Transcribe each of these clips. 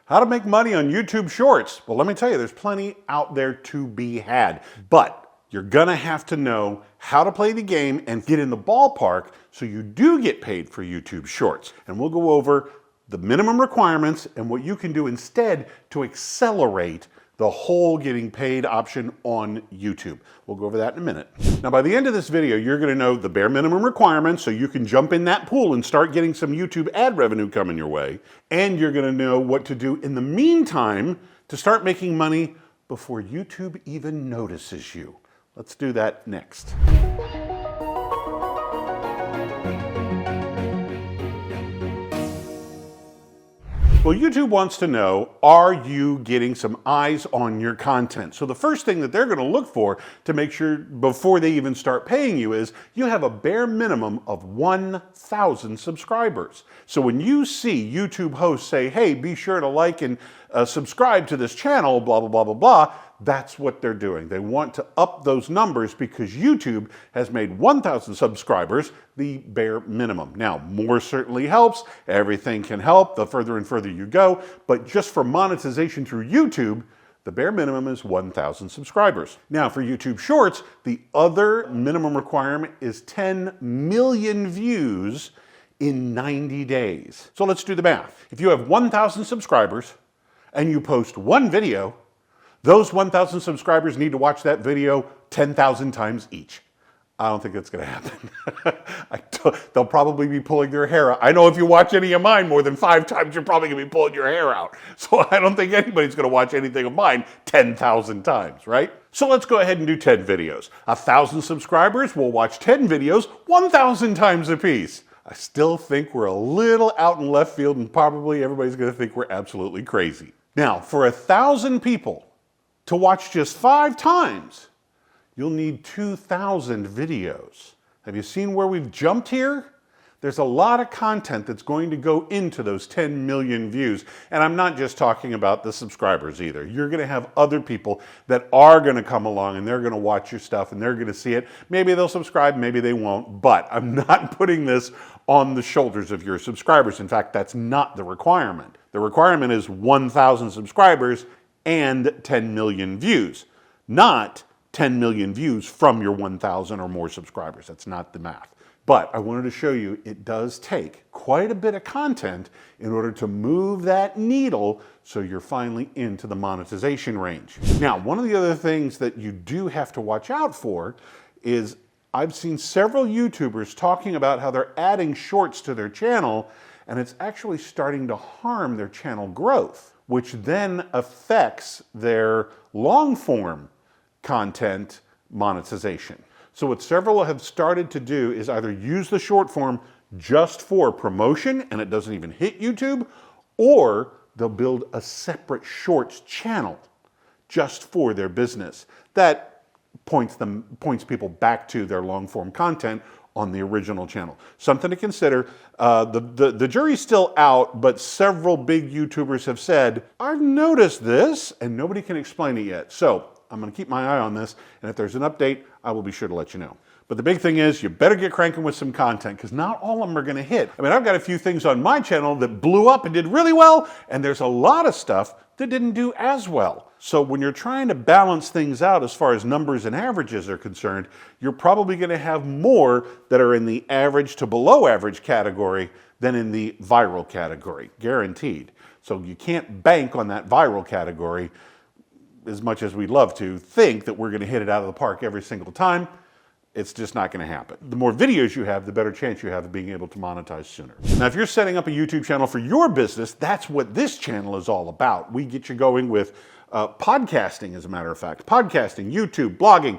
How to make money on YouTube Shorts. Well, let me tell you, there's plenty out there to be had, but you're gonna have to know how to play the game and get in the ballpark so you do get paid for YouTube Shorts. And we'll go over the minimum requirements and what you can do instead to accelerate the whole getting paid option on YouTube. We'll go over that in a minute. Now, by the end of this video, you're gonna know the bare minimum requirements so you can jump in that pool and start getting some YouTube ad revenue coming your way. And you're gonna know what to do in the meantime to start making money before YouTube even notices you. Let's do that next. Well, YouTube wants to know, are you getting some eyes on your content? So the first thing that they're going to look for to make sure before they even start paying you is you have a bare minimum of 1,000 subscribers. So when you see YouTube hosts say, hey, be sure to like and subscribe to this channel, blah, blah, blah, blah, blah, that's what they're doing. They want to up those numbers because YouTube has made 1,000 subscribers the bare minimum. Now, more certainly helps. Everything can help the further and further you go. But just for monetization through YouTube, the bare minimum is 1,000 subscribers. Now, for YouTube Shorts, the other minimum requirement is 10 million views in 90 days. So let's do the math. If you have 1,000 subscribers and you post one video, those 1,000 subscribers need to watch that video 10,000 times each. I don't think that's going to happen. They'll probably be pulling their hair out. I know if you watch any of mine more than 5 times, you're probably going to be pulling your hair out. So I don't think anybody's going to watch anything of mine 10,000 times, right? So let's go ahead and do 10 videos. 1,000 subscribers will watch 10 videos 1,000 times apiece. I still think we're a little out in left field and probably everybody's going to think we're absolutely crazy. Now, for 1,000 people to watch just 5 times, you'll need 2,000 videos. Have you seen where we've jumped here? There's a lot of content that's going to go into those 10 million views. And I'm not just talking about the subscribers either. You're going to have other people that are going to come along and they're going to watch your stuff and they're going to see it. Maybe they'll subscribe, maybe they won't, but I'm not putting this on the shoulders of your subscribers. In fact, that's not the requirement. The requirement is 1,000 subscribers and 10 million views, not 10 million views from your 1,000 or more subscribers. That's not the math. But I wanted to show you it does take quite a bit of content in order to move that needle so you're finally into the monetization range. Now, one of the other things that you do have to watch out for is I've seen several YouTubers talking about how they're adding shorts to their channel and it's actually starting to harm their channel growth, which then affects their long-form content monetization. So what several have started to do is either use the short form just for promotion and it doesn't even hit YouTube, or they'll build a separate shorts channel just for their business. That points people back to their long-form content on the original channel. Something to consider. The jury's still out, but several big YouTubers have said, I've noticed this, and nobody can explain it yet. So I'm going to keep my eye on this, and if there's an update, I will be sure to let you know. But the big thing is you better get cranking with some content because not all of them are going to hit. I mean, I've got a few things on my channel that blew up and did really well, and there's a lot of stuff that didn't do as well. So when you're trying to balance things out as far as numbers and averages are concerned, you're probably going to have more that are in the average to below average category than in the viral category, guaranteed. So you can't bank on that viral category as much as we'd love to think that we're going to hit it out of the park every single time. It's just not going to happen. The more videos you have, the better chance you have of being able to monetize sooner. Now, if you're setting up a YouTube channel for your business, that's what this channel is all about. We get you going with podcasting, as a matter of fact. Podcasting, YouTube, blogging,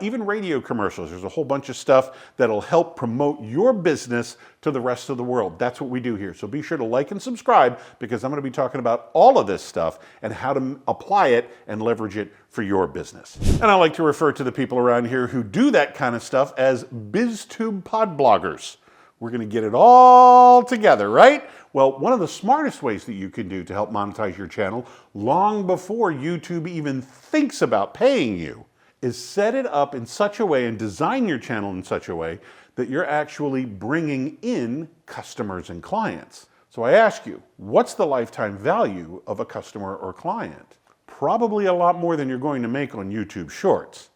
even radio commercials. There's a whole bunch of stuff that'll help promote your business to the rest of the world. That's what we do here. So be sure to like and subscribe because I'm going to be talking about all of this stuff and how to apply it and leverage it for your business. And I like to refer to the people around here who do that kind of stuff as BizTube pod bloggers. We're going to get it all together, right? Well, one of the smartest ways that you can do to help monetize your channel long before YouTube even thinks about paying you is set it up in such a way and design your channel in such a way that you're actually bringing in customers and clients. So I ask you, what's the lifetime value of a customer or client? Probably a lot more than you're going to make on YouTube Shorts.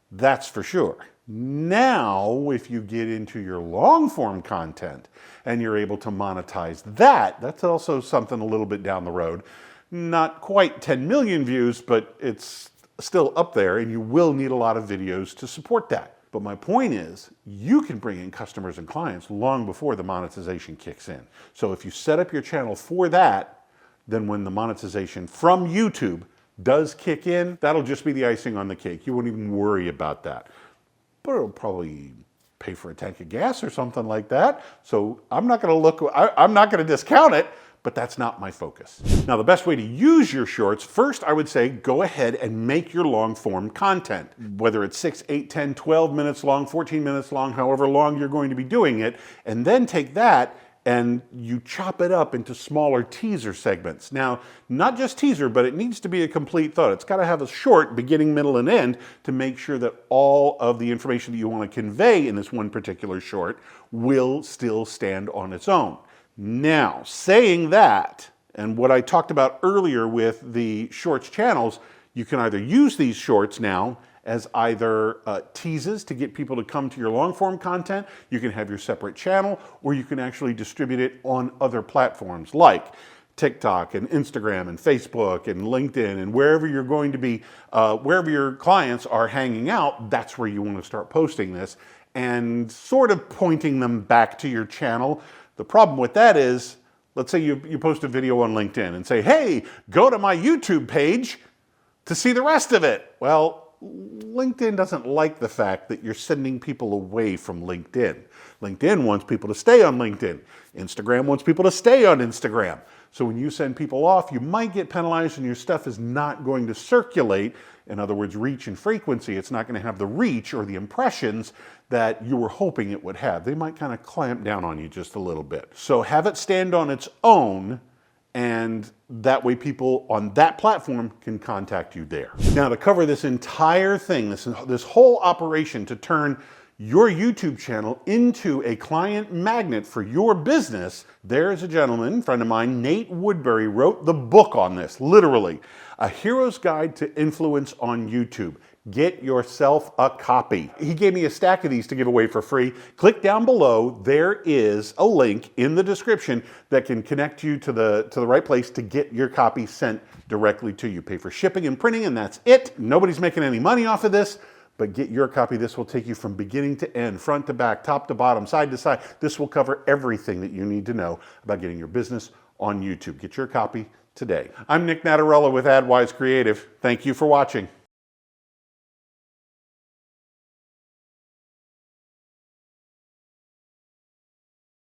That's for sure. Now, if you get into your long form content and you're able to monetize that, that's also something a little bit down the road. Not quite 10 million views, but it's still up there, and you will need a lot of videos to support that. But my point is, you can bring in customers and clients long before the monetization kicks in. So if you set up your channel for that, then when the monetization from YouTube does kick in, that'll just be the icing on the cake. You won't even worry about that. But it'll probably pay for a tank of gas or something like that. So I'm not going to discount it, but that's not my focus. Now, the best way to use your shorts, first I would say go ahead and make your long form content, whether it's 6, 8, 10, 12 minutes long, 14 minutes long, however long you're going to be doing it, and then take that and you chop it up into smaller teaser segments. Now, not just teaser, but it needs to be a complete thought. It's got to have a short beginning, middle, and end to make sure that all of the information that you want to convey in this one particular short will still stand on its own. Now, saying that, and what I talked about earlier with the shorts channels, you can either use these shorts now as either teases to get people to come to your long form content, you can have your separate channel, or you can actually distribute it on other platforms like TikTok and Instagram and Facebook and LinkedIn, and wherever you're going to be, wherever your clients are hanging out, that's where you want to start posting this and sort of pointing them back to your channel. The problem with that is, let's say you post a video on LinkedIn and say, hey, go to my YouTube page to see the rest of it. Well, LinkedIn doesn't like the fact that you're sending people away from LinkedIn. LinkedIn wants people to stay on LinkedIn. Instagram wants people to stay on Instagram. So when you send people off, you might get penalized and your stuff is not going to circulate. In other words, reach and frequency. It's not going to have the reach or the impressions that you were hoping it would have. They might kind of clamp down on you just a little bit. So have it stand on its own, and that way people on that platform can contact you there. Now, to cover this entire thing, this whole operation to turn your YouTube channel into a client magnet for your business, there is a gentleman, friend of mine, Nate Woodbury, wrote the book on this, literally. A Hero's Guide to Influence on YouTube. Get yourself a copy. He gave me a stack of these to give away for free. Click down below. There is a link in the description that can connect you to the right place to get your copy sent directly to you. Pay for shipping and printing, and that's it. Nobody's making any money off of this, but get your copy. This will take you from beginning to end, front to back, top to bottom, side to side. This will cover everything that you need to know about getting your business on YouTube. Get your copy today. I'm Nic Natarella with AdWise Creative. Thank you for watching.